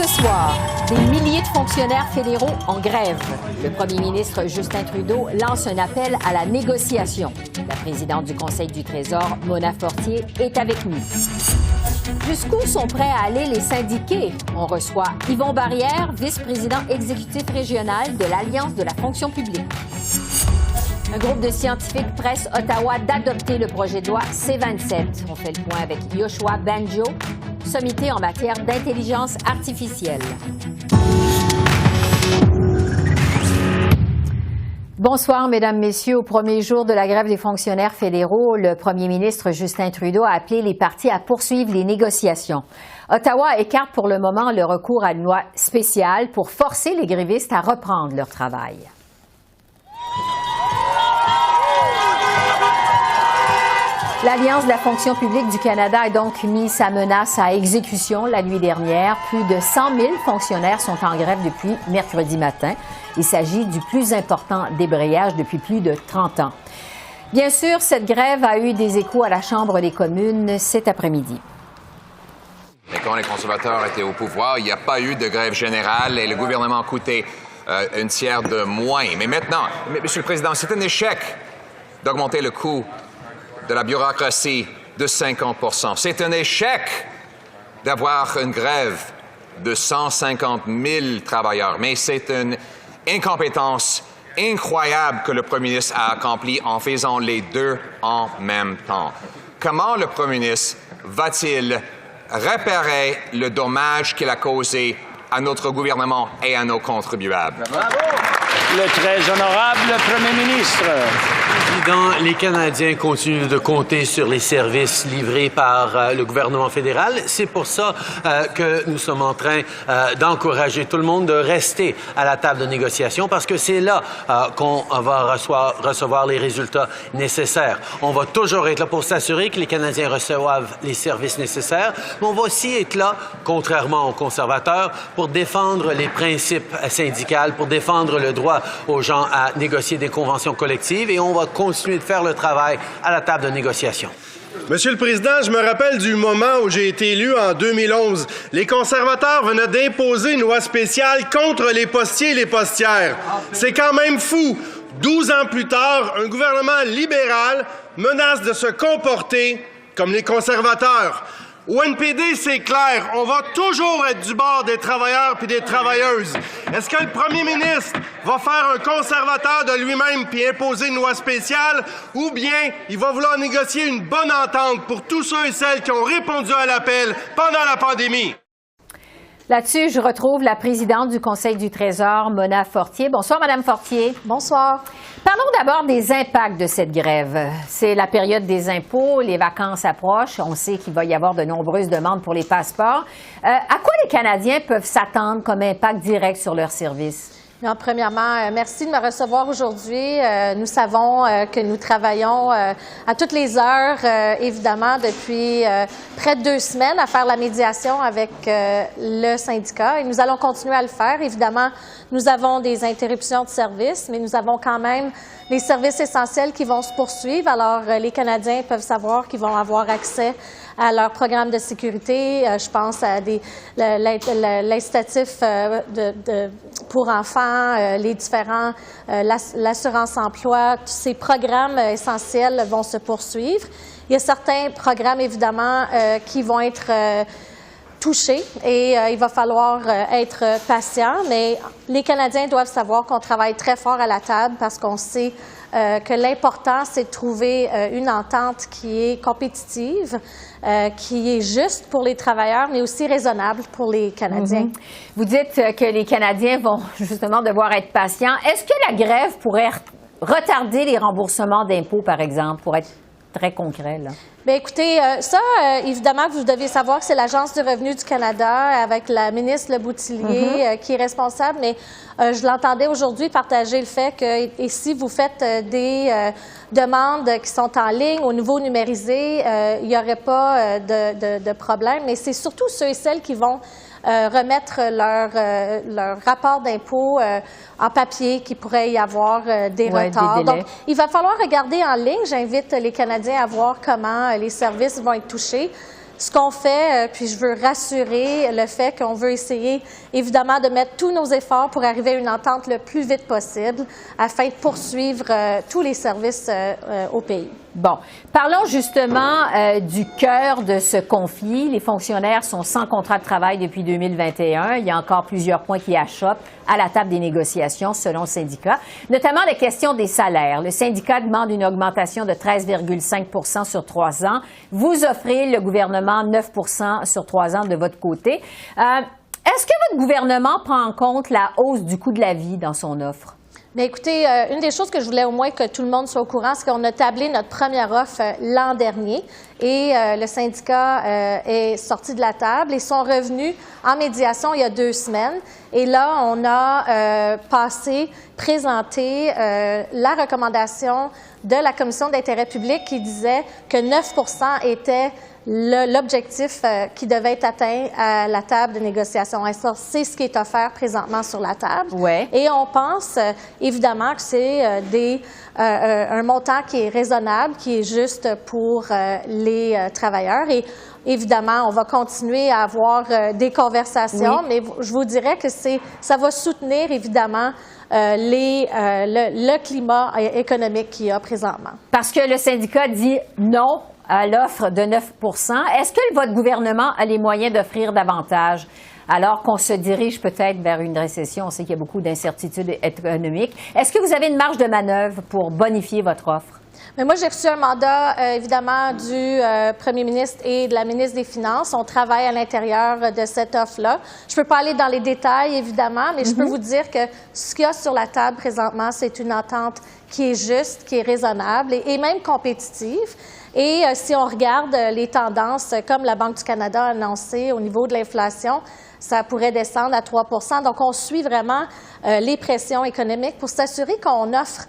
Ce soir, des milliers de fonctionnaires fédéraux en grève. Le premier ministre Justin Trudeau lance un appel à la négociation. La présidente du Conseil du Trésor, Mona Fortier, est avec nous. Jusqu'où sont prêts à aller les syndiqués? On reçoit Yvon Barrière, vice-président exécutif régional de l'Alliance de la fonction publique. Un groupe de scientifiques presse Ottawa d'adopter le projet de loi C-27. On fait le point avec Yoshua Bengio, sommité en matière d'intelligence artificielle. Bonsoir, Mesdames, Messieurs. Au premier jour de la grève des fonctionnaires fédéraux, le premier ministre Justin Trudeau a appelé les partis à poursuivre les négociations. Ottawa écarte pour le moment le recours à une loi spéciale pour forcer les grévistes à reprendre leur travail. L'Alliance de la fonction publique du Canada a donc mis sa menace à exécution la nuit dernière. Plus de 100 000 fonctionnaires sont en grève depuis mercredi matin. Il s'agit du plus important débrayage depuis plus de 30 ans. Bien sûr, cette grève a eu des échos à la Chambre des communes cet après-midi. Et quand les conservateurs étaient au pouvoir, il n'y a pas eu de grève générale et le gouvernement coûtait un tiers de moins. Mais maintenant, Monsieur le Président, c'est un échec d'augmenter le coût de la bureaucratie de 50 %. C'est un échec d'avoir une grève de 150 000 travailleurs, mais c'est une incompétence incroyable que le Premier ministre a accomplie en faisant les deux en même temps. Comment le Premier ministre va-t-il réparer le dommage qu'il a causé à notre gouvernement et à nos contribuables? Bravo! Le très honorable Premier ministre. Président, les Canadiens continuent de compter sur les services livrés par le gouvernement fédéral. C'est pour ça que nous sommes en train d'encourager tout le monde de rester à la table de négociation parce que c'est là qu'on va recevoir les résultats nécessaires. On va toujours être là pour s'assurer que les Canadiens reçoivent les services nécessaires, mais on va aussi être là, contrairement aux conservateurs, pour défendre les principes syndicaux, pour défendre le droit aux gens à négocier des conventions collectives et on va continuer de faire le travail à la table de négociation. Monsieur le Président, je me rappelle du moment où j'ai été élu en 2011. Les conservateurs venaient d'imposer une loi spéciale contre les postiers et les postières. C'est quand même fou. 12 ans plus tard, un gouvernement libéral menace de se comporter comme les conservateurs. Au NPD, c'est clair, on va toujours être du bord des travailleurs puis des travailleuses. Est-ce que le premier ministre va faire un conservateur de lui-même puis imposer une loi spéciale ou bien il va vouloir négocier une bonne entente pour tous ceux et celles qui ont répondu à l'appel pendant la pandémie? Là-dessus, je retrouve la présidente du Conseil du Trésor, Mona Fortier. Bonsoir, Madame Fortier. Bonsoir. Parlons d'abord des impacts de cette grève. C'est la période des impôts, les vacances approchent. On sait qu'il va y avoir de nombreuses demandes pour les passeports. À quoi les Canadiens peuvent s'attendre comme impact direct sur leurs services? Non, premièrement, merci de me recevoir aujourd'hui. Nous savons que nous travaillons à toutes les heures, évidemment, depuis près de 2 semaines à faire la médiation avec le syndicat et nous allons continuer à le faire. Évidemment, nous avons des interruptions de service, mais nous avons quand même les services essentiels qui vont se poursuivre. Alors, les Canadiens peuvent savoir qu'ils vont avoir accès à leur programme de sécurité. Je pense à l'incitatif pour enfants, les différents, l'assurance-emploi. Tous ces programmes essentiels vont se poursuivre. Il y a certains programmes, évidemment, qui vont être touchés et il va falloir être patient, mais les Canadiens doivent savoir qu'on travaille très fort à la table parce qu'on sait que l'important, c'est de trouver une entente qui est compétitive, qui est juste pour les travailleurs, mais aussi raisonnable pour les Canadiens. Vous dites que les Canadiens vont justement devoir être patients. Est-ce que la grève pourrait retarder les remboursements d'impôts, par exemple, pour être très concret, là? Bien, écoutez, évidemment, vous devez savoir que c'est l'Agence du revenu du Canada avec la ministre Le Boutillier qui est responsable, mais je l'entendais aujourd'hui partager le fait que et si vous faites des demandes qui sont en ligne au niveau numérisé, il n'y aurait pas de problème, mais c'est surtout ceux et celles qui vont remettre leur rapport d'impôt en papier, qu'il pourrait y avoir des retards. Donc, il va falloir regarder en ligne. J'invite les Canadiens à voir comment les services vont être touchés. ce qu'on fait, puis je veux rassurer le fait qu'on veut essayer, évidemment, de mettre tous nos efforts pour arriver à une entente le plus vite possible afin de poursuivre tous les services au pays. Bon, parlons justement du cœur de ce conflit. Les fonctionnaires sont sans contrat de travail depuis 2021. Il y a encore plusieurs points qui achoppent à la table des négociations, selon le syndicat, notamment la question des salaires. Le syndicat demande une augmentation de 13,5 sur 3 ans. Vous offrez, le gouvernement, 9 sur 3 ans de votre côté. Est-ce que votre gouvernement prend en compte la hausse du coût de la vie dans son offre? Bien, écoutez, une des choses que je voulais au moins que tout le monde soit au courant, c'est qu'on a tablé notre première offre l'an dernier et le syndicat est sorti de la table et sont revenus en médiation il y a 2 semaines. Et là, on a présenté la recommandation de la Commission d'intérêt public qui disait que 9 était l'objectif qui devait être atteint à la table de négociation. Et ça, c'est ce qui est offert présentement sur la table. Ouais. Et on pense évidemment que c'est un montant qui est raisonnable, qui est juste pour les travailleurs. Et évidemment, on va continuer à avoir des conversations, mais je vous dirais que ça va soutenir évidemment le climat économique qu'il y a présentement. Parce que le syndicat dit non à l'offre de 9 Est-ce que votre gouvernement a les moyens d'offrir davantage alors qu'on se dirige peut-être vers une récession? On sait qu'il y a beaucoup d'incertitudes économiques. Est-ce que vous avez une marge de manœuvre pour bonifier votre offre? Mais moi, j'ai reçu un mandat, évidemment, du premier ministre et de la ministre des Finances. On travaille à l'intérieur de cette offre-là. Je ne peux pas aller dans les détails, évidemment, mais je peux vous dire que ce qu'il y a sur la table présentement, c'est une entente qui est juste, qui est raisonnable et même compétitive. Et si on regarde les tendances, comme la Banque du Canada a annoncé au niveau de l'inflation, ça pourrait descendre à 3 %. Donc, on suit vraiment les pressions économiques pour s'assurer qu'on offre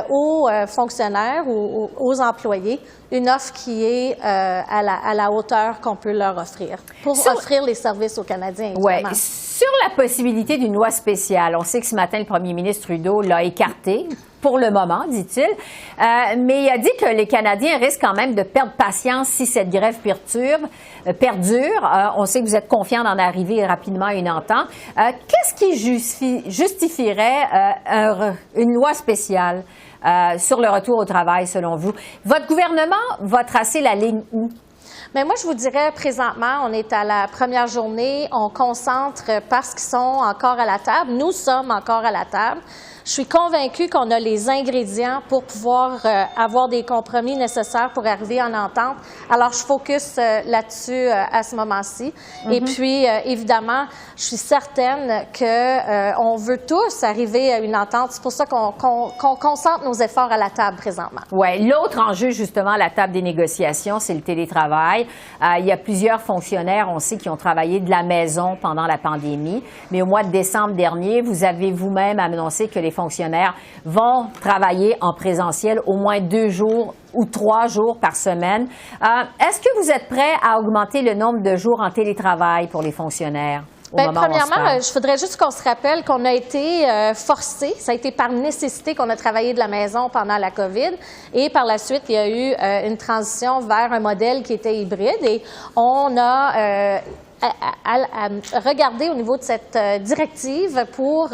aux fonctionnaires ou aux employés une offre qui est à la hauteur qu'on peut leur offrir pour offrir les services aux Canadiens. Oui. Sur la possibilité d'une loi spéciale, on sait que ce matin, le premier ministre Trudeau l'a écarté pour le moment, dit-il, mais il a dit que les Canadiens risquent quand même de perdre patience si cette grève perdure. On sait que vous êtes confiant d'en arriver rapidement à une entente. Qu'est-ce qui justifierait une loi spéciale sur le retour au travail, selon vous? Votre gouvernement va tracer la ligne où? Bien, moi, je vous dirais, présentement, on est à la première journée, on concentre parce qu'ils sont encore à la table. Nous sommes encore à la table. Je suis convaincue qu'on a les ingrédients pour pouvoir avoir des compromis nécessaires pour arriver en entente. Alors, je focus là-dessus à ce moment-ci. Et puis, évidemment, je suis certaine qu'on veut tous arriver à une entente. C'est pour ça qu'on concentre nos efforts à la table présentement. Oui. L'autre enjeu, justement, à la table des négociations, c'est le télétravail. Il y a plusieurs fonctionnaires, on sait, qui ont travaillé de la maison pendant la pandémie. Mais au mois de décembre dernier, vous avez vous-même annoncé que les fonctionnaires vont travailler en présentiel au moins 2 jours ou 3 jours par semaine. Est-ce que vous êtes prêt à augmenter le nombre de jours en télétravail pour les fonctionnaires? Bien, premièrement, je voudrais juste qu'on se rappelle qu'on a été forcés. Ça a été par nécessité qu'on a travaillé de la maison pendant la COVID. Et par la suite, il y a eu une transition vers un modèle qui était hybride. Et on a à regarder au niveau de cette directive pour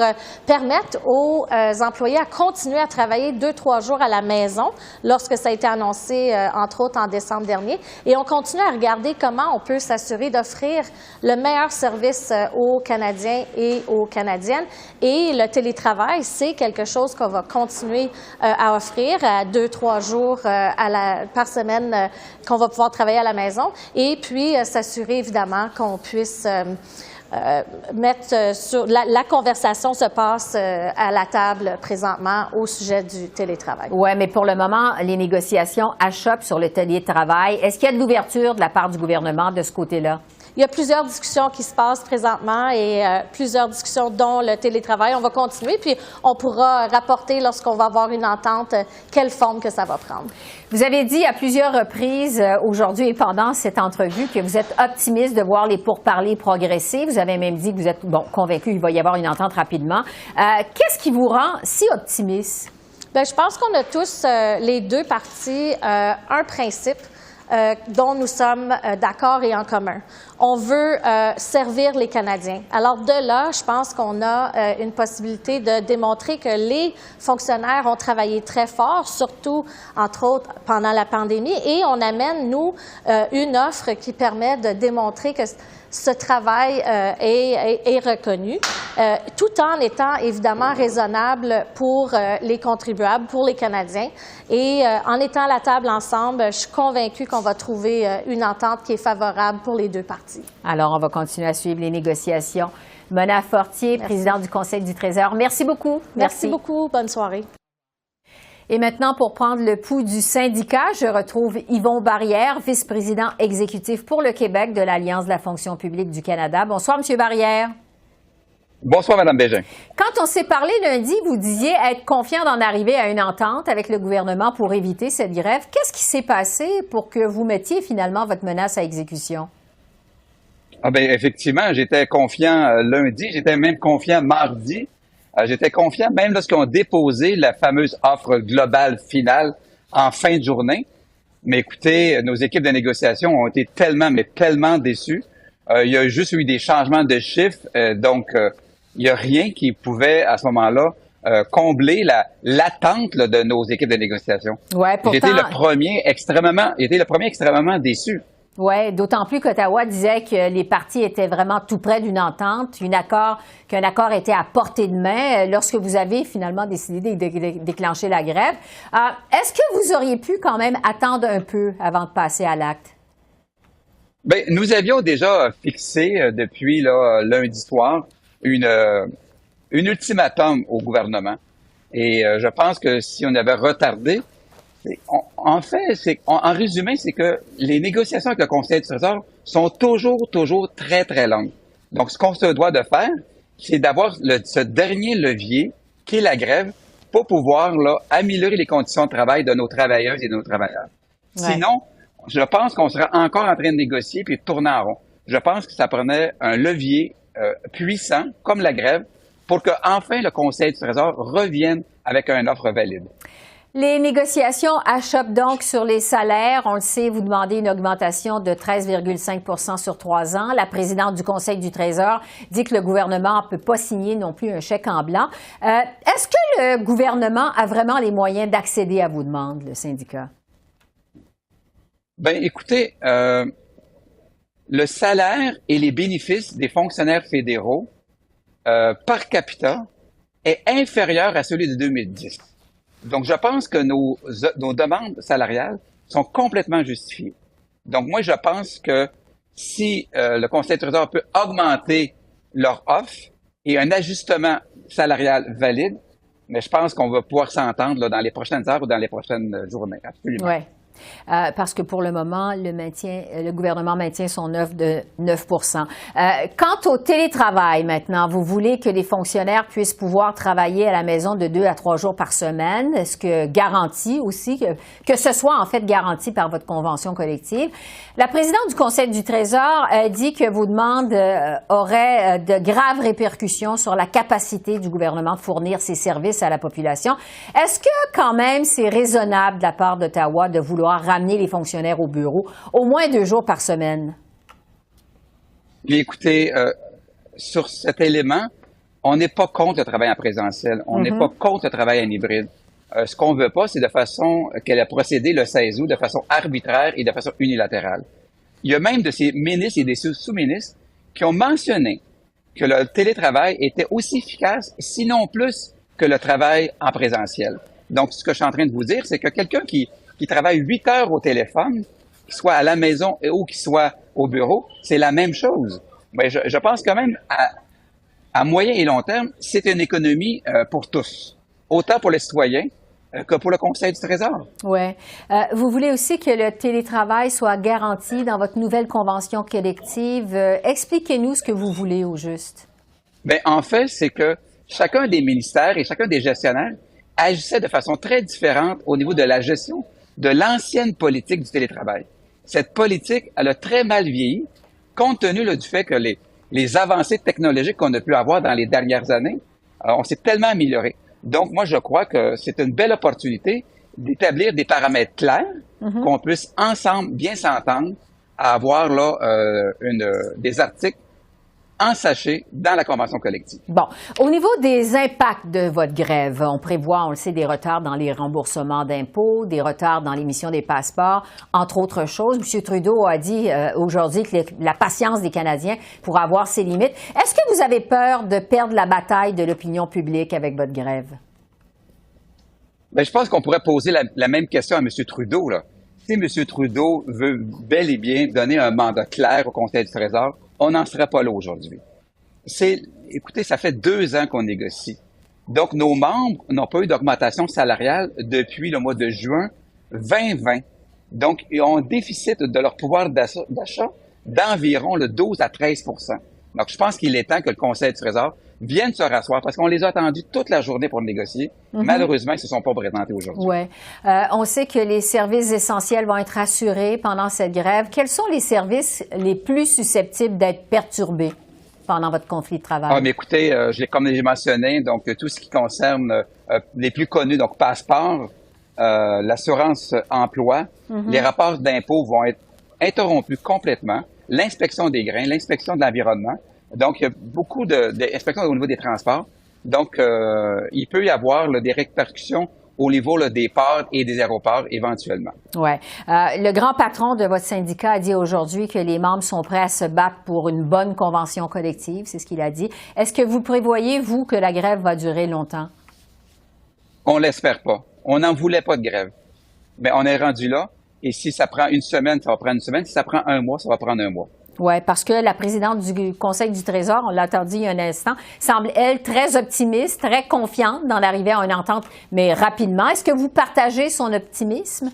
permettre aux employés à continuer à travailler 2-3 jours à la maison lorsque ça a été annoncé, entre autres, en décembre dernier. Et on continue à regarder comment on peut s'assurer d'offrir le meilleur service aux Canadiens et aux Canadiennes. Et le télétravail, c'est quelque chose qu'on va continuer à offrir à 2-3 jours par semaine qu'on va pouvoir travailler à la maison. Et puis, s'assurer, évidemment, qu'on puisse mettre sur la conversation se passe à la table présentement au sujet du télétravail. Oui, mais pour le moment, les négociations achoppent sur le télétravail. Est-ce qu'il y a de l'ouverture de la part du gouvernement de ce côté-là? Il y a plusieurs discussions qui se passent présentement et plusieurs discussions dont le télétravail. On va continuer, puis on pourra rapporter lorsqu'on va avoir une entente quelle forme que ça va prendre. Vous avez dit à plusieurs reprises aujourd'hui et pendant cette entrevue que vous êtes optimiste de voir les pourparlers progresser. Vous avez même dit que vous êtes convaincu qu'il va y avoir une entente rapidement. Qu'est-ce qui vous rend si optimiste? Bien, je pense qu'on a tous, les deux parties, un principe. dont nous sommes d'accord et en commun. On veut servir les Canadiens. Alors de là, je pense qu'on a une possibilité de démontrer que les fonctionnaires ont travaillé très fort, surtout, entre autres, pendant la pandémie, et on amène, nous, une offre qui permet de démontrer que ce travail est reconnu, tout en étant évidemment raisonnable pour les contribuables, pour les Canadiens. Et en étant à la table ensemble, je suis convaincue qu'on va trouver une entente qui est favorable pour les deux parties. Alors, on va continuer à suivre les négociations. Mona Fortier, présidente du Conseil du Trésor, merci beaucoup. Merci beaucoup. Bonne soirée. Et maintenant, pour prendre le pouls du syndicat, je retrouve Yvon Barrière, vice-président exécutif pour le Québec de l'Alliance de la fonction publique du Canada. Bonsoir, M. Barrière. Bonsoir, Mme Bégin. Quand on s'est parlé lundi, vous disiez être confiant d'en arriver à une entente avec le gouvernement pour éviter cette grève. Qu'est-ce qui s'est passé pour que vous mettiez finalement votre menace à exécution? Ah ben effectivement, j'étais confiant lundi, j'étais même confiant mardi. J'étais confiant même lorsqu'on a déposé la fameuse offre globale finale en fin de journée. Mais écoutez, nos équipes de négociation ont été tellement déçues. Il y a juste eu des changements de chiffres, donc il n'y a rien qui pouvait à ce moment-là combler l'attente de nos équipes de négociation. Ouais, pourtant... J'étais le premier extrêmement déçu. Oui, d'autant plus qu'Ottawa disait que les partis étaient vraiment tout près d'une entente, qu'un accord était à portée de main lorsque vous avez finalement décidé de déclencher la grève. Est-ce que vous auriez pu quand même attendre un peu avant de passer à l'acte? Bien, nous avions déjà fixé depuis lundi soir une ultimatum au gouvernement. Et je pense que si on avait retardé, en résumé, c'est que les négociations avec le Conseil du Trésor sont toujours très, très longues. Donc, ce qu'on se doit de faire, c'est d'avoir ce dernier levier, qui est la grève, pour pouvoir améliorer les conditions de travail de nos travailleuses et de nos travailleurs. Ouais. Sinon, je pense qu'on serait encore en train de négocier puis de tourner en rond. Je pense que ça prenait un levier puissant, comme la grève, pour que enfin le Conseil du Trésor revienne avec une offre valide. Les négociations achoppent donc sur les salaires. On le sait, vous demandez une augmentation de 13,5 sur 3 ans. La présidente du Conseil du Trésor dit que le gouvernement ne peut pas signer non plus un chèque en blanc. Est-ce que le gouvernement a vraiment les moyens d'accéder à vos demandes, le syndicat? Bien, écoutez, le salaire et les bénéfices des fonctionnaires fédéraux par capita est inférieur à celui de 2010. Donc, je pense que nos demandes salariales sont complètement justifiées. Donc, moi, je pense que si le Conseil du Trésor peut augmenter leur offre et un ajustement salarial valide, mais je pense qu'on va pouvoir s'entendre dans les prochaines heures ou dans les prochaines journées. Absolument. Ouais. Parce que pour le moment, le gouvernement maintient son offre de 9 Quant au télétravail maintenant, vous voulez que les fonctionnaires puissent pouvoir travailler à la maison de 2 à 3 jours par semaine. Est-ce que garanti aussi, que ce soit en fait garanti par votre convention collective? La présidente du Conseil du Trésor dit que vos demandes auraient de graves répercussions sur la capacité du gouvernement de fournir ses services à la population. Est-ce que quand même c'est raisonnable de la part d'Ottawa de vouloir ramener les fonctionnaires au bureau au moins 2 jours par semaine? Mais écoutez, sur cet élément, on n'est pas contre le travail en présentiel. On n'est pas contre le travail en hybride. Ce qu'on ne veut pas, c'est de façon qu'elle a procédé le 16 août de façon arbitraire et de façon unilatérale. Il y a même de ces ministres et des sous-ministres qui ont mentionné que le télétravail était aussi efficace, sinon plus, que le travail en présentiel. Donc, ce que je suis en train de vous dire, c'est que quelqu'un qui travaille 8 heures au téléphone, qu'il soit à la maison ou qu'il soit au bureau, c'est la même chose. Mais je pense quand même, à moyen et long terme, c'est une économie pour tous, autant pour les citoyens que pour le Conseil du Trésor. Oui. Vous voulez aussi que le télétravail soit garanti dans votre nouvelle convention collective. Expliquez-nous ce que vous voulez au juste. Bien, en fait, c'est que chacun des ministères et chacun des gestionnaires agissait de façon très différente au niveau de la gestion de l'ancienne politique du télétravail. Cette politique, elle a très mal vieilli, compte tenu du fait que les avancées technologiques qu'on a pu avoir dans les dernières années, on s'est tellement amélioré. Donc, moi, je crois que c'est une belle opportunité d'établir des paramètres clairs, qu'on puisse ensemble bien s'entendre à avoir là des articles ensachés dans la convention collective. Bon. Au niveau des impacts de votre grève, on prévoit, on le sait, des retards dans les remboursements d'impôts, des retards dans l'émission des passeports, entre autres choses. M. Trudeau a dit aujourd'hui que la patience des Canadiens pourra avoir ses limites. Est-ce que vous avez peur de perdre la bataille de l'opinion publique avec votre grève? Bien, je pense qu'on pourrait poser la même question à M. Trudeau, là. Si M. Trudeau veut bel et bien donner un mandat clair au Conseil du Trésor, on n'en serait pas là aujourd'hui. Écoutez, ça fait 2 ans qu'on négocie. Donc, nos membres n'ont pas eu d'augmentation salariale depuis le mois de juin 2020. Donc, ils ont un déficit de leur pouvoir d'achat d'environ le 12 à 13 %. Donc, je pense qu'il est temps que le Conseil du Trésor vienne se rasseoir parce qu'on les a attendus toute la journée pour négocier. Malheureusement, ils ne se sont pas présentés aujourd'hui. Oui. On sait que les services essentiels vont être assurés pendant cette grève. Quels sont les services les plus susceptibles d'être perturbés pendant votre conflit de travail? Ah, mais écoutez, comme j'ai mentionné, donc tout ce qui concerne les plus connus, donc passeport, l'assurance emploi, les rapports d'impôts vont être interrompus complètement. L'inspection des grains, l'inspection de l'environnement. Donc, il y a beaucoup d'inspections au niveau des transports. Donc, il peut y avoir des répercussions au niveau des ports et des aéroports éventuellement. Oui. Le grand patron de votre syndicat a dit aujourd'hui que les membres sont prêts à se battre pour une bonne convention collective. C'est ce qu'il a dit. Est-ce que vous prévoyez, vous, que la grève va durer longtemps? On l'espère pas. On n'en voulait pas de grève. Mais on est rendu là. Et si ça prend une semaine, ça va prendre une semaine. Si ça prend un mois, ça va prendre un mois. Oui, parce que la présidente du Conseil du Trésor, on l'a entendu il y a un instant, semble, elle, très optimiste, très confiante dans l'arrivée à une entente, mais rapidement. Est-ce que vous partagez son optimisme?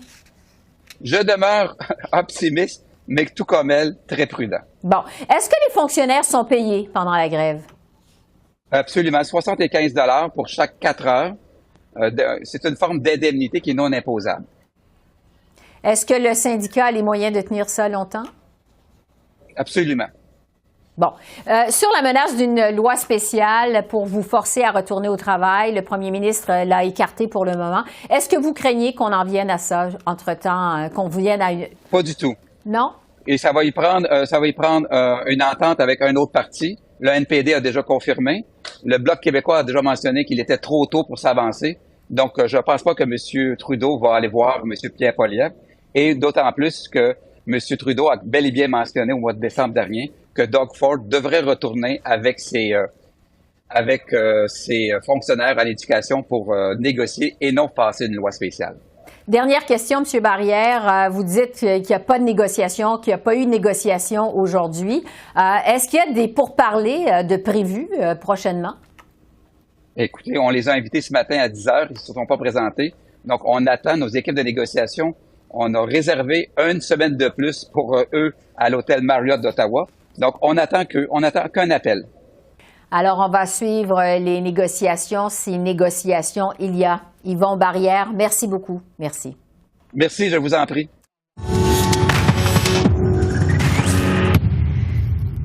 Je demeure optimiste, mais tout comme elle, très prudent. Bon. Est-ce que les fonctionnaires sont payés pendant la grève? Absolument. 75 $ pour chaque 4 heures. C'est une forme d'indemnité qui est non imposable. Est-ce que le syndicat a les moyens de tenir ça longtemps? Absolument. Bon. Sur la menace d'une loi spéciale pour vous forcer à retourner au travail, le premier ministre l'a écarté pour le moment. Est-ce que vous craignez qu'on en vienne à ça entre-temps, qu'on vienne à une... Pas du tout. Non? Et ça va y prendre une entente avec un autre parti. Le NPD a déjà confirmé. Le Bloc québécois a déjà mentionné qu'il était trop tôt pour s'avancer. Donc, je ne pense pas que M. Trudeau va aller voir M. Pierre Poilievre. Et d'autant plus que M. Trudeau a bel et bien mentionné au mois de décembre dernier que Doug Ford devrait retourner avec ses fonctionnaires à l'éducation pour négocier et non passer une loi spéciale. Dernière question, M. Barrière. Vous dites qu'il n'y a pas de négociation, qu'il n'y a pas eu de négociation aujourd'hui. Est-ce qu'il y a des pourparlers de prévus prochainement? Écoutez, on les a invités ce matin à 10 heures. Ils ne se sont pas présentés. Donc, on attend nos équipes de négociation. On a réservé une semaine de plus pour eux à l'hôtel Marriott d'Ottawa. Donc, on attend qu'un appel. Alors, on va suivre les négociations, si négociations il y a. Yvon Barrière, merci beaucoup. Merci. Merci, je vous en prie.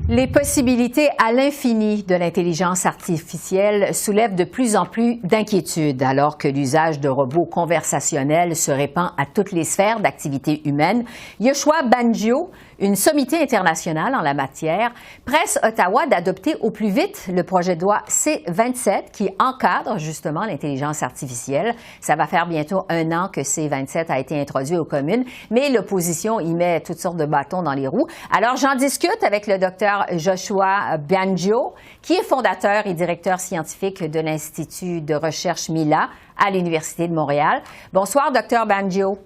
Les possibilités à l'infini de l'intelligence artificielle soulèvent de plus en plus d'inquiétudes alors que l'usage de robots conversationnels se répand à toutes les sphères d'activité humaine. Yoshua Bengio, une sommité internationale en la matière, presse Ottawa d'adopter au plus vite le projet de loi C-27 qui encadre justement l'intelligence artificielle. Ça va faire bientôt 1 an que C-27 a été introduit aux communes, mais l'opposition y met toutes sortes de bâtons dans les roues. Alors, j'en discute avec le docteur Yoshua Bengio, qui est fondateur et directeur scientifique de l'Institut de recherche Mila à l'Université de Montréal. Bonsoir, docteur Bengio.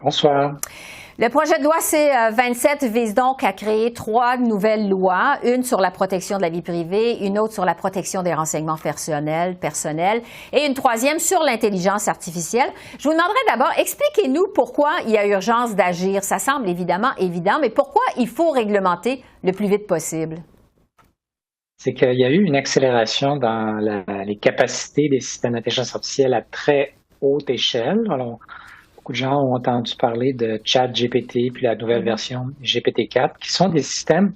Bonsoir. Le projet de loi C-27 vise donc à créer 3 nouvelles lois, une sur la protection de la vie privée, une autre sur la protection des renseignements personnels et une 3e sur l'intelligence artificielle. Je vous demanderai d'abord, expliquez-nous pourquoi il y a urgence d'agir. Ça semble évidemment évident, mais pourquoi il faut réglementer le plus vite possible? C'est qu'il y a eu une accélération dans les capacités des systèmes d'intelligence artificielle à très haute échelle. Alors, beaucoup de gens ont entendu parler de ChatGPT, puis la nouvelle version GPT-4, qui sont des systèmes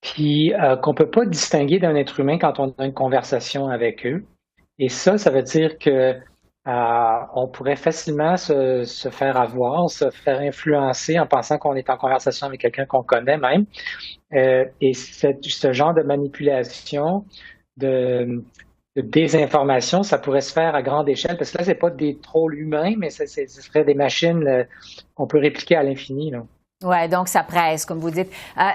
qu'on ne peut pas distinguer d'un être humain quand on a une conversation avec eux. Et ça veut dire que on pourrait facilement se faire avoir, se faire influencer en pensant qu'on est en conversation avec quelqu'un qu'on connaît même. Et ce genre de manipulation, de désinformation, ça pourrait se faire à grande échelle, parce que là, c'est pas des trolls humains, mais ce serait des machines qu'on peut répliquer à l'infini, là. Oui, donc ça presse, comme vous dites.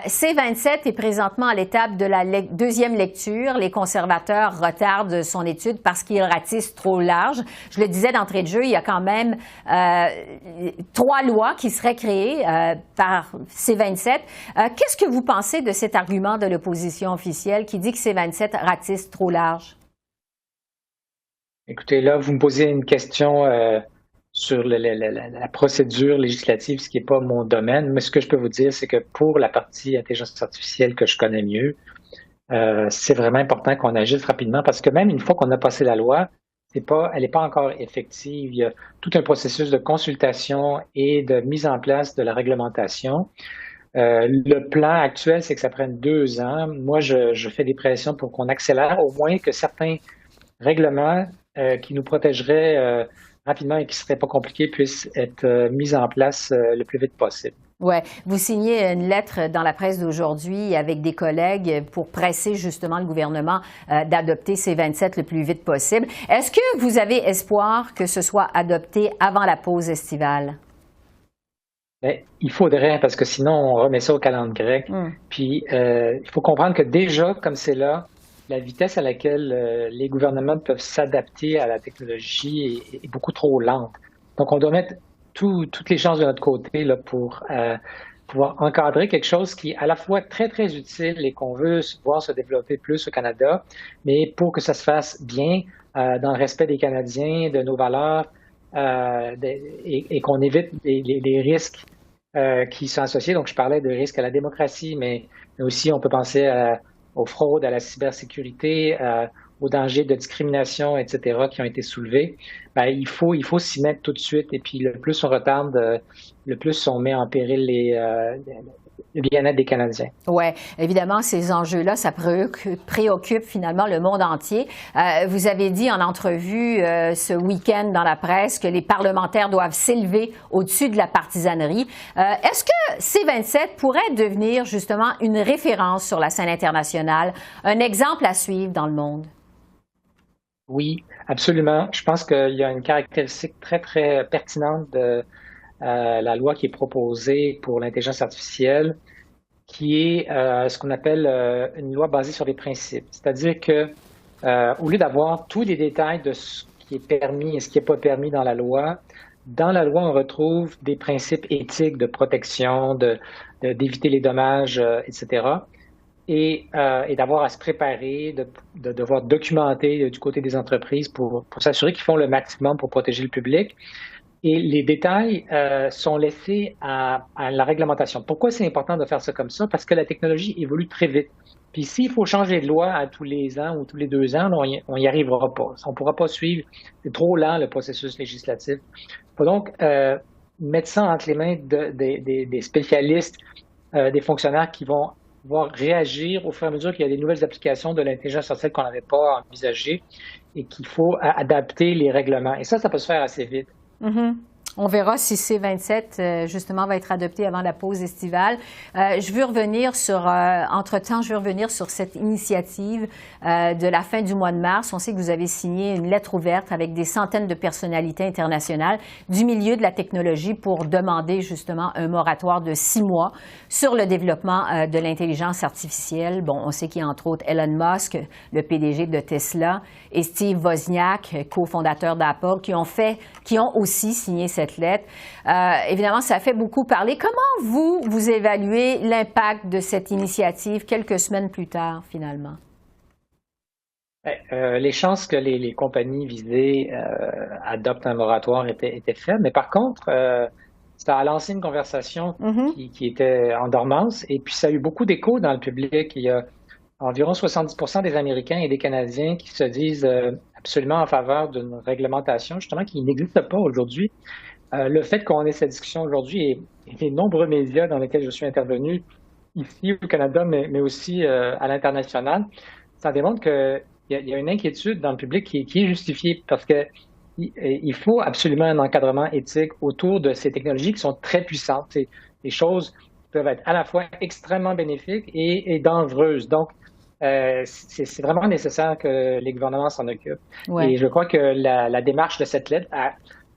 C-27 est présentement à l'étape de la deuxième lecture. Les conservateurs retardent son étude parce qu'il ratisse trop large. Je le disais d'entrée de jeu, il y a quand même 3 lois qui seraient créées par C-27. Qu'est-ce que vous pensez de cet argument de l'opposition officielle qui dit que C-27 ratisse trop large? Écoutez, là, vous me posez une question sur la procédure législative, ce qui n'est pas mon domaine. Mais ce que je peux vous dire, c'est que pour la partie intelligence artificielle que je connais mieux, c'est vraiment important qu'on agisse rapidement parce que même une fois qu'on a passé la loi, elle n'est pas encore effective. Il y a tout un processus de consultation et de mise en place de la réglementation. Le plan actuel, c'est que ça prenne 2 ans. Moi, je fais des pressions pour qu'on accélère, au moins que certains règlements qui nous protégeraient rapidement et qui ne seraient pas compliqués puissent être mis en place le plus vite possible. Oui. Vous signez une lettre dans la presse d'aujourd'hui avec des collègues pour presser justement le gouvernement d'adopter C-27 le plus vite possible. Est-ce que vous avez espoir que ce soit adopté avant la pause estivale? Bien, il faudrait, parce que sinon, on remet ça au calendrier grec. Puis, il faut comprendre que déjà, comme c'est là, la vitesse à laquelle les gouvernements peuvent s'adapter à la technologie est beaucoup trop lente. Donc, on doit mettre toutes les chances de notre côté là, pour pouvoir encadrer quelque chose qui est à la fois très, très utile et qu'on veut voir se développer plus au Canada, mais pour que ça se fasse bien, dans le respect des Canadiens, de nos valeurs, et qu'on évite les risques qui sont associés. Donc, je parlais de risques à la démocratie, mais aussi on peut penser aux fraudes, à la cybersécurité, aux dangers de discrimination, etc., qui ont été soulevés. Ben, il faut s'y mettre tout de suite. Et puis, le plus on retarde, le plus on met en péril le bien-être des Canadiens. Oui, évidemment, ces enjeux-là, ça préoccupe finalement le monde entier. Vous avez dit en entrevue ce week-end dans la presse que les parlementaires doivent s'élever au-dessus de la partisanerie. Est-ce que C-27 pourrait devenir justement une référence sur la scène internationale, un exemple à suivre dans le monde? Oui, absolument. Je pense qu'il y a une caractéristique très, très pertinente de la loi qui est proposée pour l'intelligence artificielle, qui est ce qu'on appelle une loi basée sur les principes. C'est-à-dire que au lieu d'avoir tous les détails de ce qui est permis et ce qui n'est pas permis dans la loi, on retrouve des principes éthiques de protection, d'éviter les dommages, etc. Et d'avoir à se préparer, de devoir documenter du côté des entreprises pour s'assurer qu'ils font le maximum pour protéger le public. Et les détails sont laissés à la réglementation. Pourquoi c'est important de faire ça comme ça? Parce que la technologie évolue très vite. Puis s'il faut changer de loi à tous les ans ou tous les 2 ans, on n'y arrivera pas. On ne pourra pas suivre. C'est trop lent, le processus législatif. Il faut donc mettre ça entre les mains des spécialistes, des fonctionnaires qui vont pouvoir réagir au fur et à mesure qu'il y a des nouvelles applications de l'intelligence artificielle qu'on n'avait pas envisagées et qu'il faut adapter les règlements. Et ça peut se faire assez vite. Mm-hmm. On verra si C-27, justement, va être adopté avant la pause estivale. Je veux revenir sur cette initiative de la fin du mois de mars. On sait que vous avez signé une lettre ouverte avec des centaines de personnalités internationales du milieu de la technologie pour demander, justement, un moratoire de 6 mois sur le développement de l'intelligence artificielle. Bon, on sait qu'il y a entre autres Elon Musk, le PDG de Tesla, et Steve Wozniak, cofondateur d'Apple, qui ont aussi signé cette lettre. Évidemment, ça fait beaucoup parler. Comment vous évaluez l'impact de cette initiative quelques semaines plus tard, finalement? Les chances que les compagnies visées adoptent un moratoire étaient faibles, mais par contre, ça a lancé une conversation qui était en dormance, et puis ça a eu beaucoup d'écho dans le public. Il y a environ 70% des Américains et des Canadiens qui se disent absolument en faveur d'une réglementation, justement, qui n'existe pas aujourd'hui. Le fait qu'on ait cette discussion aujourd'hui et les nombreux médias dans lesquels je suis intervenu, ici au Canada, mais aussi à l'international, ça démontre qu'il y a une inquiétude dans le public qui est justifiée parce que il faut absolument un encadrement éthique autour de ces technologies qui sont très puissantes. C'est des choses qui peuvent être à la fois extrêmement bénéfiques et dangereuses. Donc, c'est vraiment nécessaire que les gouvernements s'en occupent. Ouais. Et je crois que la démarche de cette lettre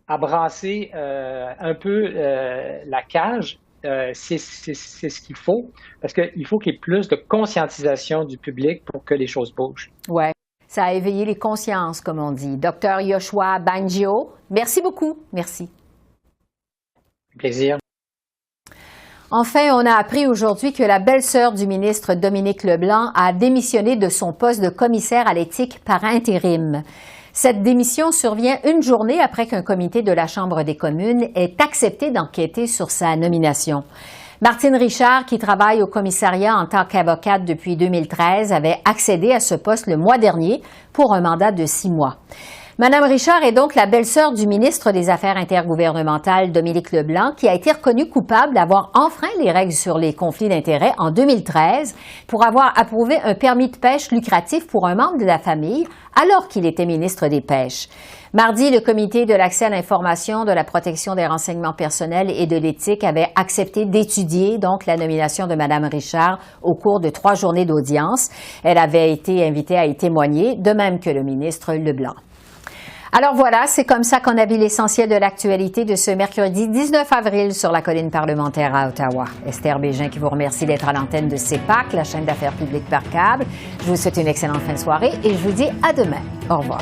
a brassé un peu la cage. C'est ce qu'il faut, parce qu'il faut qu'il y ait plus de conscientisation du public pour que les choses bougent. Oui, ça a éveillé les consciences, comme on dit. Dr Yoshua Bengio, merci beaucoup. Merci. Plaisir. Enfin, on a appris aujourd'hui que la belle-sœur du ministre Dominique Leblanc a démissionné de son poste de commissaire à l'éthique par intérim. Cette démission survient une journée après qu'un comité de la Chambre des communes ait accepté d'enquêter sur sa nomination. Martine Richard, qui travaille au commissariat en tant qu'avocate depuis 2013, avait accédé à ce poste le mois dernier pour un mandat de 6 mois. Madame Richard est donc la belle-sœur du ministre des Affaires intergouvernementales, Dominique Leblanc, qui a été reconnu coupable d'avoir enfreint les règles sur les conflits d'intérêts en 2013 pour avoir approuvé un permis de pêche lucratif pour un membre de la famille alors qu'il était ministre des Pêches. Mardi, le comité de l'accès à l'information, de la protection des renseignements personnels et de l'éthique avait accepté d'étudier donc la nomination de Madame Richard au cours de 3 journées d'audience. Elle avait été invitée à y témoigner, de même que le ministre Leblanc. Alors voilà, c'est comme ça qu'on a vu l'essentiel de l'actualité de ce mercredi 19 avril sur la colline parlementaire à Ottawa. Esther Bégin qui vous remercie d'être à l'antenne de CEPAC, la chaîne d'affaires publiques par câble. Je vous souhaite une excellente fin de soirée et je vous dis à demain. Au revoir.